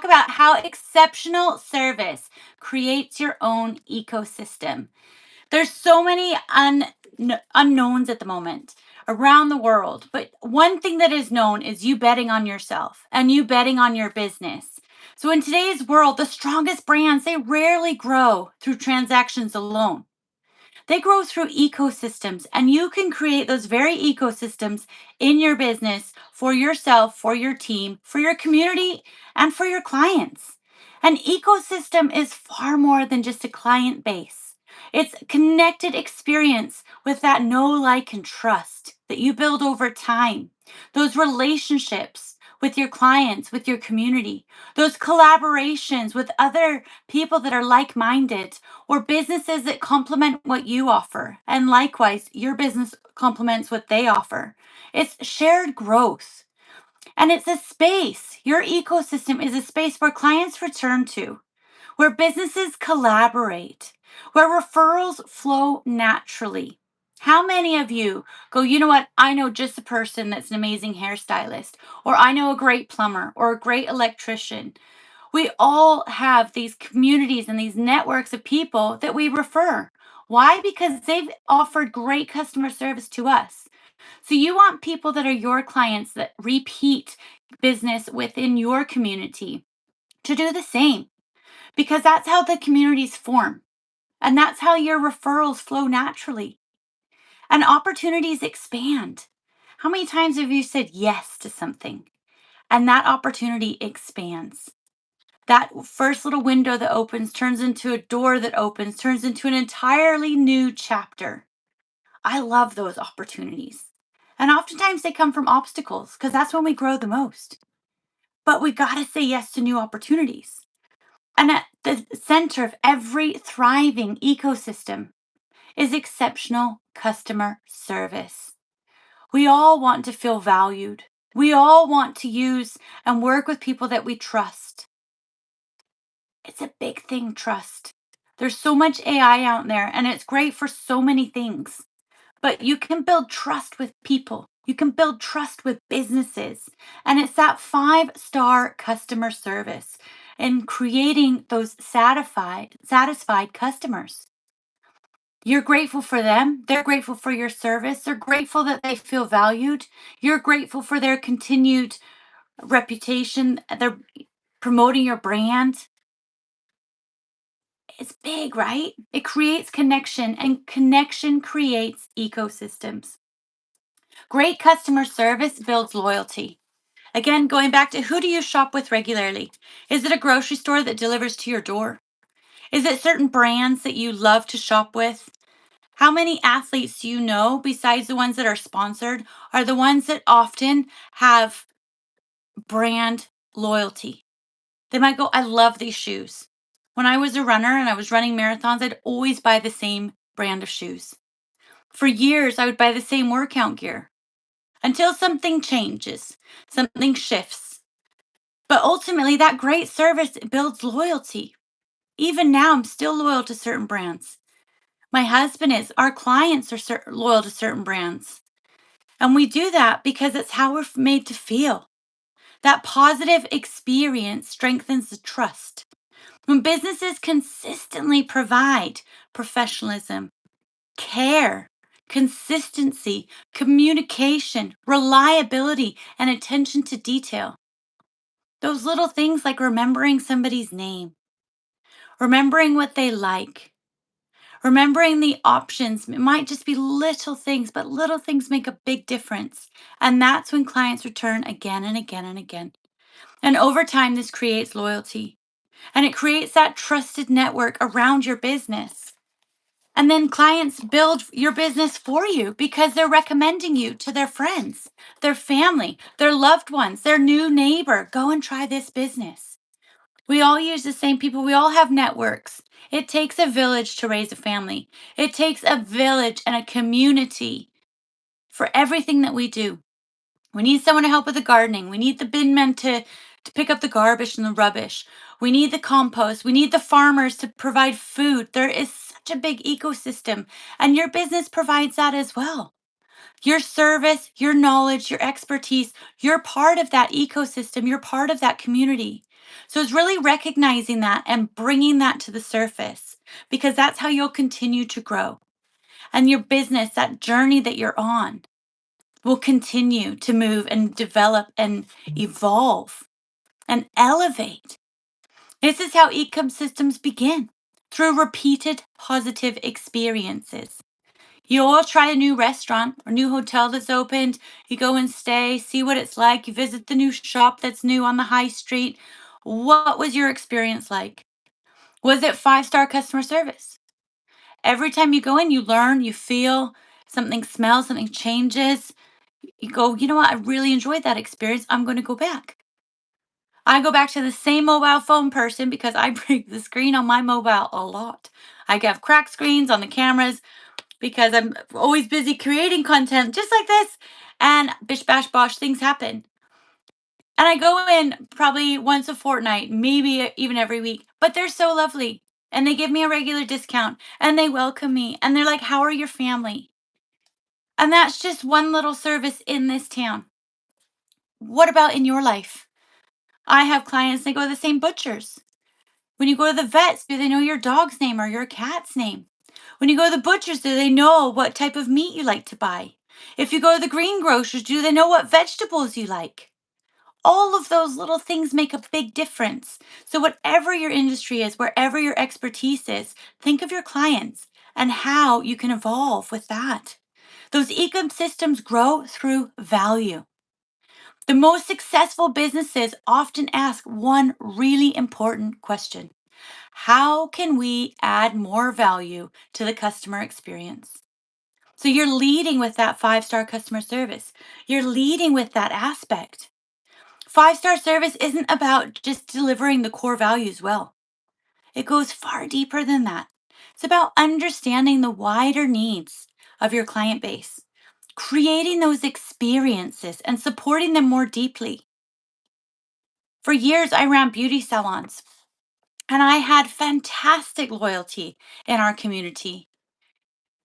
about how exceptional service creates your own ecosystem. There's so many unknowns at the moment around the world, but one thing that is known is you betting on yourself and you betting on your business. So in today's world, the strongest brands, they rarely grow through transactions alone. They grow through ecosystems, and you can create those very ecosystems in your business for yourself, for your team, for your community, and for your clients. An ecosystem is far more than just a client base. It's a connected experience with that know, like, and trust that you build over time. Those relationships with your clients, with your community, those collaborations with other people that are like minded, or businesses that complement what you offer. And likewise, your business complements what they offer. It's shared growth. And it's a space. Your ecosystem is a space where clients return to, where businesses collaborate, where referrals flow naturally. How many of you go, you know what? I know just a person that's an amazing hairstylist, or I know a great plumber, or a great electrician. We all have these communities and these networks of people that we refer. Why? Because they've offered great customer service to us. So you want people that are your clients that repeat business within your community to do the same, because that's how the communities form. And that's how your referrals flow naturally and opportunities expand. How many times have you said yes to something and that opportunity expands? That first little window that opens turns into a door that opens, turns into an entirely new chapter. I love those opportunities. And oftentimes they come from obstacles because that's when we grow the most. But we got to say yes to new opportunities. And at the center of every thriving ecosystem is exceptional customer service. We all want to feel valued. We all want to use and work with people that we trust. It's a big thing, trust. There's so much AI out there, and it's great for so many things. But you can build trust with people. You can build trust with businesses. And it's that five-star customer service and creating those satisfied customers. You're grateful for them. They're grateful for your service. They're grateful that they feel valued. You're grateful for their continued reputation. They're promoting your brand. It's big, right? It creates connection, and connection creates ecosystems. Great customer service builds loyalty. Again, going back to, who do you shop with regularly? Is it a grocery store that delivers to your door? Is it certain brands that you love to shop with? How many athletes do you know, besides the ones that are sponsored, are the ones that often have brand loyalty? They might go, I love these shoes. When I was a runner and I was running marathons, I'd always buy the same brand of shoes. For years, I would buy the same workout gear until something changes, something shifts. But ultimately, that great service builds loyalty. Even now, I'm still loyal to certain brands. My husband is. Our clients are loyal to certain brands. And we do that because it's how we're made to feel. That positive experience strengthens the trust. When businesses consistently provide professionalism, care, consistency, communication, reliability, and attention to detail, those little things like remembering somebody's name, remembering what they like, remembering the options, it might just be little things, but little things make a big difference. And that's when clients return again and again and again. And over time, this creates loyalty, and it creates that trusted network around your business. And then clients build your business for you because they're recommending you to their friends, their family, their loved ones, their new neighbor. Go and try this business. We all use the same people. We all have networks. It takes a village to raise a family. It takes a village and a community for everything that we do. We need someone to help with the gardening. We need the bin men to pick up the garbage and the rubbish. We need the compost. We need the farmers to provide food. There is such a big ecosystem, and your business provides that as well. Your service, your knowledge, your expertise, you're part of that ecosystem. You're part of that community. So it's really recognizing that and bringing that to the surface because that's how you'll continue to grow. And your business, that journey that you're on, will continue to move and develop and evolve and elevate. This is how ecosystems begin through repeated positive experiences. You all try a new restaurant or new hotel that's opened. You go and stay, see what it's like. You visit the new shop that's new on the high street. What was your experience like? Was it five-star customer service? Every time you go in, you learn, you feel, something smells, something changes. You go, you know what? I really enjoyed that experience. I'm going to go back. I go back to the same mobile phone person because I break the screen on my mobile a lot. I have cracked screens on the cameras because I'm always busy creating content just like this. And bish bash bosh, things happen. And I go in probably once a fortnight, maybe even every week, but they're so lovely. And they give me a regular discount and they welcome me. And they're like, how are your family? And that's just one little service in this town. What about in your life? I have clients, they go to the same butchers. When you go to the vets, do they know your dog's name or your cat's name? When you go to the butchers, do they know what type of meat you like to buy? If you go to the greengrocers, do they know what vegetables you like? All of those little things make a big difference. So, whatever your industry is, wherever your expertise is, think of your clients and how you can evolve with that. Those ecosystems grow through value. The most successful businesses often ask one really important question: how can we add more value to the customer experience? So you're leading with that five-star customer service. You're leading with that aspect. Five-star service isn't about just delivering the core values well. It goes far deeper than that. It's about understanding the wider needs of your client base, creating those experiences and supporting them more deeply. For years, I ran beauty salons and I had fantastic loyalty in our community.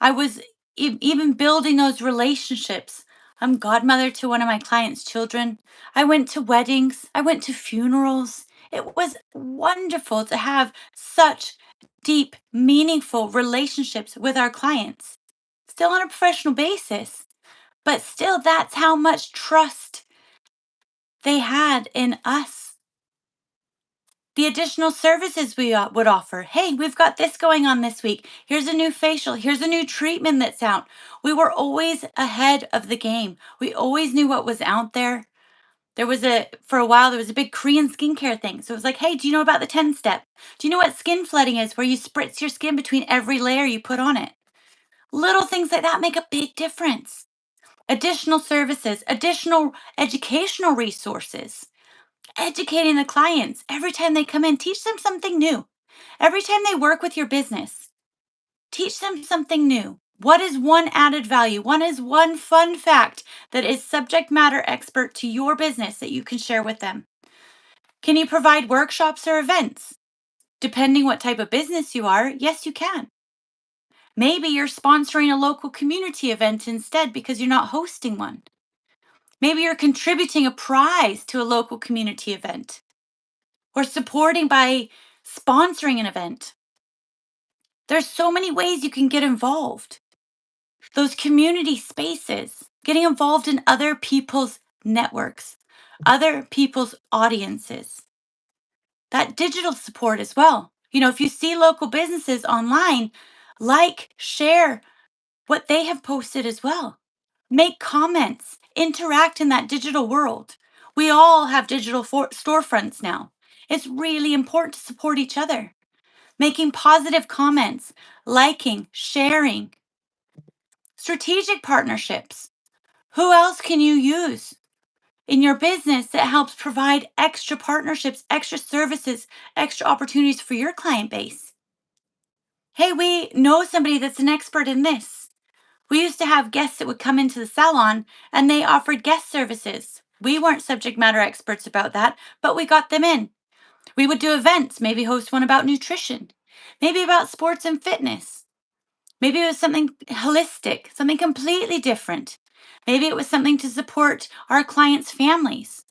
I was even building those relationships. I'm godmother to one of my clients' children. I went to weddings, I went to funerals. It was wonderful to have such deep, meaningful relationships with our clients, still on a professional basis, but still, that's how much trust they had in us. The additional services we would offer. Hey, we've got this going on this week. Here's a new facial. Here's a new treatment that's out. We were always ahead of the game. We always knew what was out there. For a while, there was a big Korean skincare thing. So it was like, hey, do you know about the 10 step? Do you know what skin flooding is, where you spritz your skin between every layer you put on it? Little things like that make a big difference. Additional services, additional educational resources, educating the clients every time they come in, teach them something new. Every time they work with your business, teach them something new. What is one added value? One is one fun fact that is subject matter expert to your business that you can share with them. Can you provide workshops or events? Depending what type of business you are, yes, you can. Maybe you're sponsoring a local community event instead because you're not hosting one. Maybe you're contributing a prize to a local community event or supporting by sponsoring an event. There's so many ways you can get involved. Those community spaces, getting involved in other people's networks, other people's audiences. That digital support as well. If you see local businesses online, like, share what they have posted as well. Make comments, interact in that digital world. We all have digital storefronts now. It's really important to support each other. Making positive comments, liking, sharing. Strategic partnerships. Who else can you use in your business that helps provide extra partnerships, extra services, extra opportunities for your client base? Hey, we know somebody that's an expert in this. We used to have guests that would come into the salon and they offered guest services. We weren't subject matter experts about that, but we got them in. We would do events, maybe host one about nutrition, maybe about sports and fitness. Maybe it was something holistic, something completely different. Maybe it was something to support our clients' families,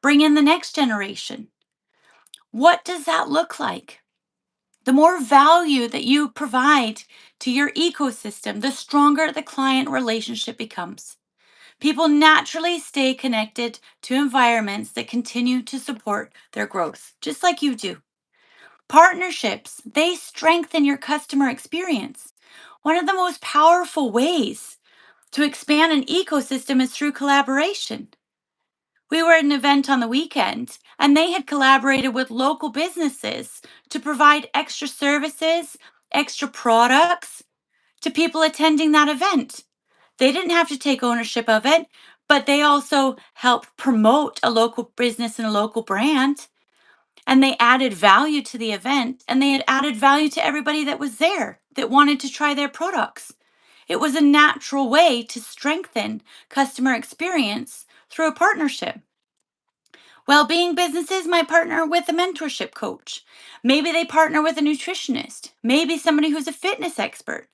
bring in the next generation. What does that look like? The more value that you provide to your ecosystem, the stronger the client relationship becomes. People naturally stay connected to environments that continue to support their growth, just like you do. Partnerships, they strengthen your customer experience. One of the most powerful ways to expand an ecosystem is through collaboration. We were at an event on the weekend, and they had collaborated with local businesses to provide extra services, extra products to people attending that event. They didn't have to take ownership of it, but they also helped promote a local business and a local brand. And they added value to the event, and they had added value to everybody that was there that wanted to try their products. It was a natural way to strengthen customer experience through a partnership. Well-being businesses might partner with a mentorship coach. Maybe they partner with a nutritionist, maybe somebody who's a fitness expert.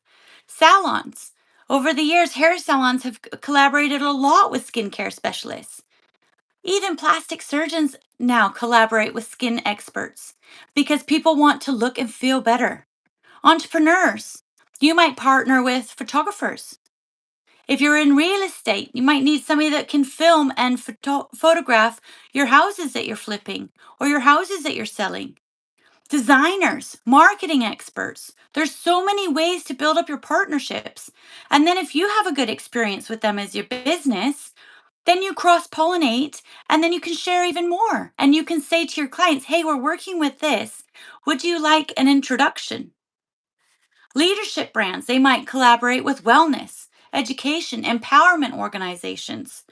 Salons. Over the years, hair salons have collaborated a lot with skincare specialists. Even plastic surgeons now collaborate with skin experts because people want to look and feel better. Entrepreneurs. You might partner with photographers. If you're in real estate, you might need somebody that can film and photograph your houses that you're flipping or your houses that you're selling. Designers, marketing experts. There's so many ways to build up your partnerships. And then if you have a good experience with them as your business, then you cross pollinate and then you can share even more. And you can say to your clients, hey, we're working with this. Would you like an introduction? Leadership brands, they might collaborate with wellness, education, empowerment organizations.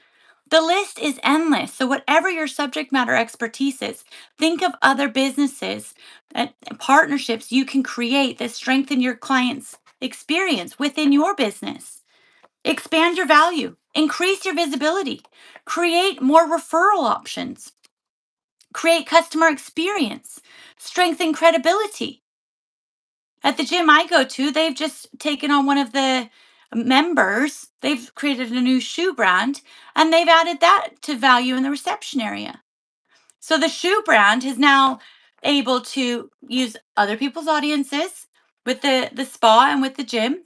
The list is endless. So, whatever your subject matter expertise is, think of other businesses and partnerships you can create that strengthen your client's experience within your business. Expand your value, increase your visibility, create more referral options, create customer experience, strengthen credibility. At the gym I go to, they've just taken on one of the members. They've created a new shoe brand and they've added that to value in the reception area. So the shoe brand is now able to use other people's audiences with the spa and with the gym.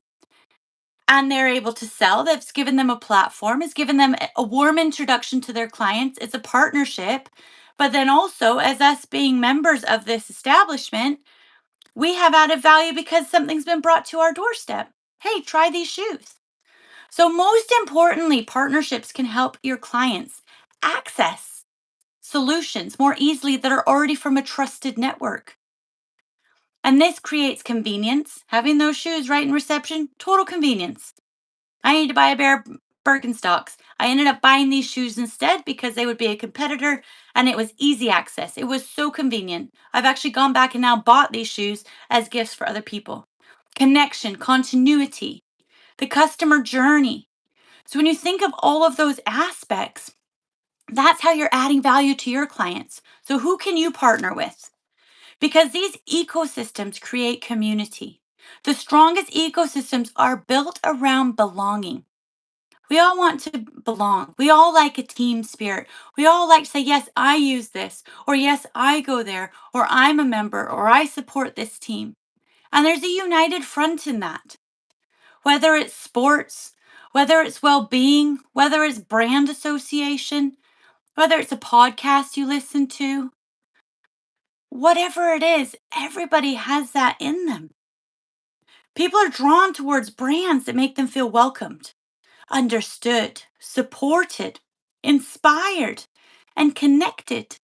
And they're able to sell. That's given them a platform, it's given them a warm introduction to their clients. It's a partnership. But then also, as us being members of this establishment, we have added value because something's been brought to our doorstep. Hey, try these shoes. So, most importantly, partnerships can help your clients access solutions more easily that are already from a trusted network. And this creates convenience. Having those shoes right in reception, total convenience. I need to buy a pair of Birkenstocks. I ended up buying these shoes instead because they would be a competitor and it was easy access. It was so convenient. I've actually gone back and now bought these shoes as gifts for other people. Connection, continuity, the customer journey. So when you think of all of those aspects, that's how you're adding value to your clients. So who can you partner with? Because these ecosystems create community. The strongest ecosystems are built around belonging. We all want to belong. We all like a team spirit. We all like to say, yes, I use this, or yes, I go there, or I'm a member, or I support this team. And there's a united front in that. Whether it's sports, whether it's well being, whether it's brand association, whether it's a podcast you listen to, whatever it is, everybody has that in them. People are drawn towards brands that make them feel welcomed, understood, supported, inspired, and connected.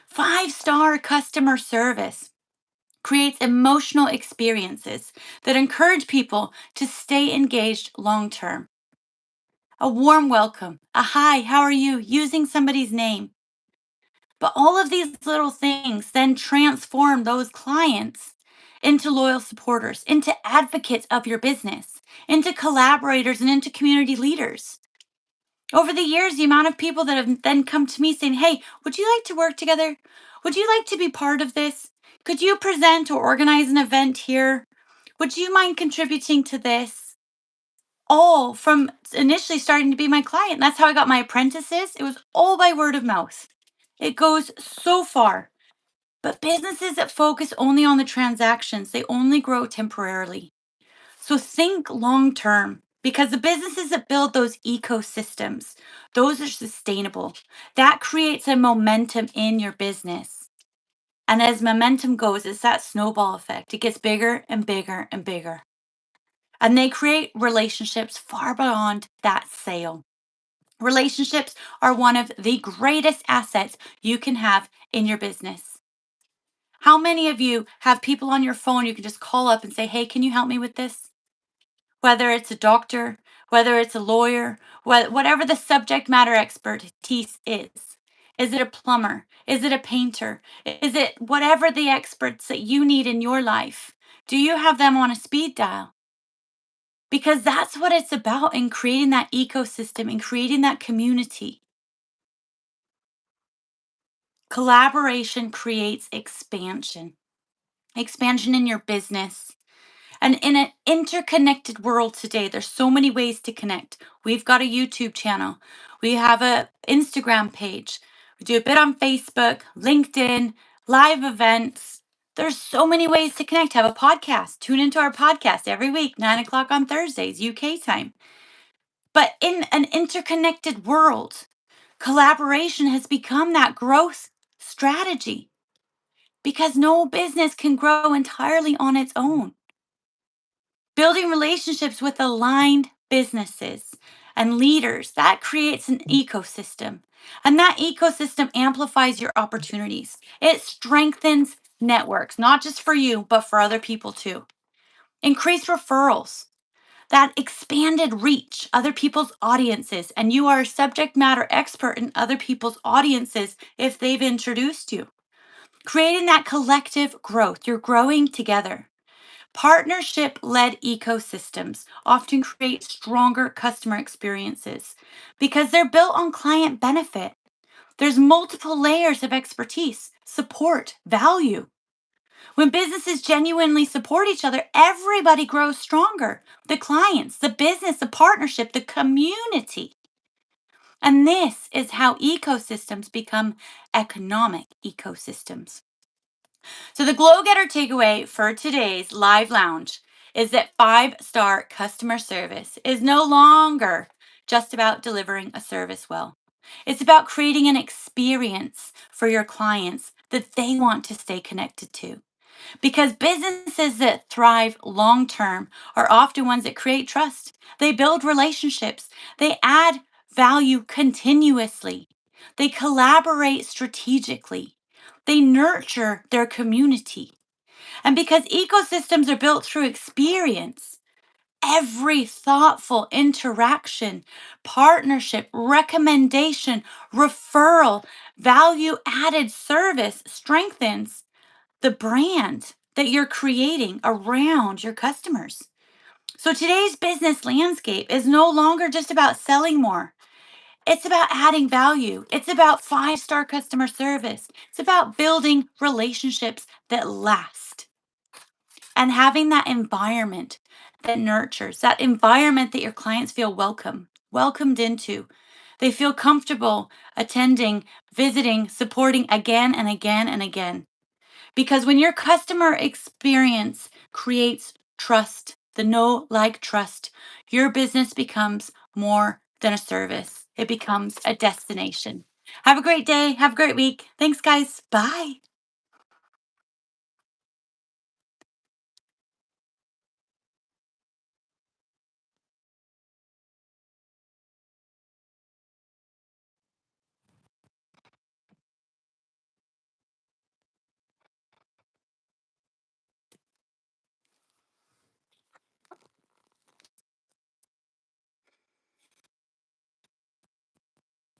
Five-star customer service creates emotional experiences that encourage people to stay engaged long term. A warm welcome, a hi, how are you, using somebody's name. But all of these little things then transform those clients into loyal supporters, into advocates of your business, into collaborators, and into community leaders. Over the years, the amount of people that have then come to me saying, hey, would you like to work together? Would you like to be part of this? Could you present or organize an event here? Would you mind contributing to this? All from initially starting to be my client. That's how I got my apprentices. It was all by word of mouth. It goes so far. But businesses that focus only on the transactions, they only grow temporarily. So think long term because the businesses that build those ecosystems, those are sustainable. That creates a momentum in your business. And as momentum goes, it's that snowball effect. It gets bigger and bigger and bigger. And they create relationships far beyond that sale. Relationships are one of the greatest assets you can have in your business. How many of you have people on your phone you can just call up and say, hey, can you help me with this? Whether it's a doctor, whether it's a lawyer, whatever the subject matter expertise is. Is it a plumber? Is it a painter? Is it whatever the experts that you need in your life? Do you have them on a speed dial? Because that's what it's about in creating that ecosystem and creating that community. Collaboration creates expansion, expansion in your business. And in an interconnected world today, there's so many ways to connect. We've got a YouTube channel. We have a Instagram page. We do a bit on Facebook, LinkedIn, live events. There's so many ways to connect. Have a podcast. Tune into our podcast every week, 9 o'clock on Thursdays, UK time. But in an interconnected world, collaboration has become that growth strategy because no business can grow entirely on its own. Building relationships with aligned businesses and leaders, that creates an ecosystem. And that ecosystem amplifies your opportunities. It strengthens networks, not just for you, but for other people too. Increase referrals, that expanded reach, other people's audiences, and you are a subject matter expert in other people's audiences if they've introduced you. Creating that collective growth, you're growing together. Partnership led ecosystems often create stronger customer experiences because they're built on client benefit. There's multiple layers of expertise, support, value. When businesses genuinely support each other, everybody grows stronger. The clients, the business, the partnership, the community. And this is how ecosystems become economic ecosystems. So, the Glow Getter takeaway for today's live lounge is that 5-star customer service is no longer just about delivering a service well. It's about creating an experience for your clients that they want to stay connected to. Because businesses that thrive long term are often ones that create trust. They build relationships. They add value continuously. They collaborate strategically. They nurture their community. And because ecosystems are built through experience, every thoughtful interaction, partnership, recommendation, referral, value added service strengthens the brand that you're creating around your customers. So today's business landscape is no longer just about selling more. It's about adding value. It's about 5-star customer service. It's about building relationships that last and having that environment that nurtures, that environment that your clients feel welcomed into. They feel comfortable attending, visiting, supporting again and again and again. Because when your customer experience creates trust, the know, like, trust, your business becomes more than a service. It becomes a destination. Have a great day. Have a great week. Thanks, guys. Bye.